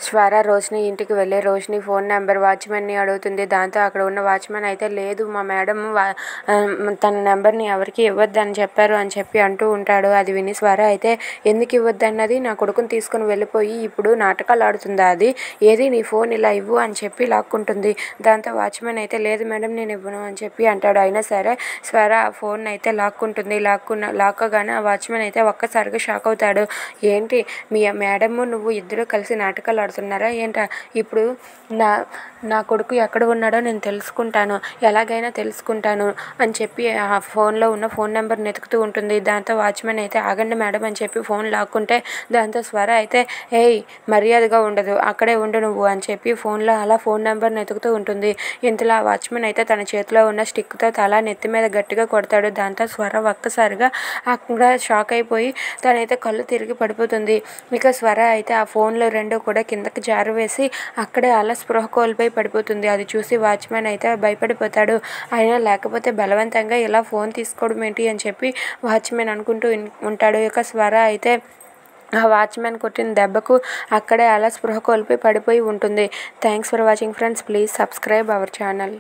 స్వర రోషిని ఇంటికి వెళ్ళి రోషిని ఫోన్ నెంబర్ వాచ్మెన్ని అడుగుతుంది. దాంతో అక్కడ ఉన్న వాచ్మెన్ అయితే లేదు మా మేడం తన నెంబర్ని ఎవరికి ఇవ్వద్దని చెప్పారు అని చెప్పి అంటూ ఉంటాడు. అది విని స్వర అయితే ఎందుకు ఇవ్వద్దన్నది నా కొడుకుని తీసుకుని వెళ్ళిపోయి ఇప్పుడు నాటకాలు ఆడుతుందా అది ఏది నీ ఫోన్ ఇలా ఇవ్వు అని చెప్పి లాక్కుంటుంది. దాంతో వాచ్మెన్ అయితే లేదు మేడం నేను ఇవ్వను అని చెప్పి అంటాడు. అయినా సరే స్వర ఆ ఫోన్ అయితే లాక్కుంటుంది. లాక్కగానే ఆ వాచ్మెన్ అయితే ఒక్కసారిగా షాక్ అవుతాడు. ఏంటి మీ మేడము నువ్వు ఇద్దరు కలిసి నాటకాలు ఆడుతున్నారా ఏంటా? ఇప్పుడు నా కొడుకు ఎక్కడ ఉన్నాడో నేను తెలుసుకుంటాను, ఎలాగైనా తెలుసుకుంటాను అని చెప్పి ఆ ఫోన్లో ఉన్న ఫోన్ నెంబర్ని వెతుకుతూ ఉంటుంది. దాంతో వాచ్మెన్ అయితే ఆగండి మేడం అని చెప్పి ఫోన్ లాక్కుంటే దాంతో స్వర అయితే ఏయ్ మర్యాదగా ఉండదు అక్కడే ఉండు నువ్వు అని చెప్పి ఫోన్లో అలా ఫోన్ నెంబర్ని వెతుకుతూ ఉంటుంది. ఇంతలో ఆ వాచ్మెన్ అయితే తన చేతిలో ఉన్న స్టిక్తో తల నెత్తి మీద గట్టిగా కొడతాడు. దాంతో స్వర ఒక్కసారిగా అక్కడ షాక్ అయిపోయి తనైతే కళ్ళు తిరిగి పడిపోతుంది. ఇక స్వర అయితే ఆ ఫోన్లో రెండు కూడా కిందకి జారవేసి అక్కడే అలా స్పృహ కోల్పోయి పడిపోతుంది. అది చూసి వాచ్మెన్ అయితే భయపడిపోతాడు. అయినా లేకపోతే బలవంతంగా ఇలా ఫోన్ తీసుకోవడం ఏంటి అని చెప్పి వాచ్మెన్ అనుకుంటూ ఉంటాడు. ఇక స్వర అయితే ఆ వాచ్మెన్ కొట్టిన దెబ్బకు అక్కడే అలా స్పృహ కోల్పోయి పడిపోయి ఉంటుంది. Thanks for watching friends. Please subscribe our channel.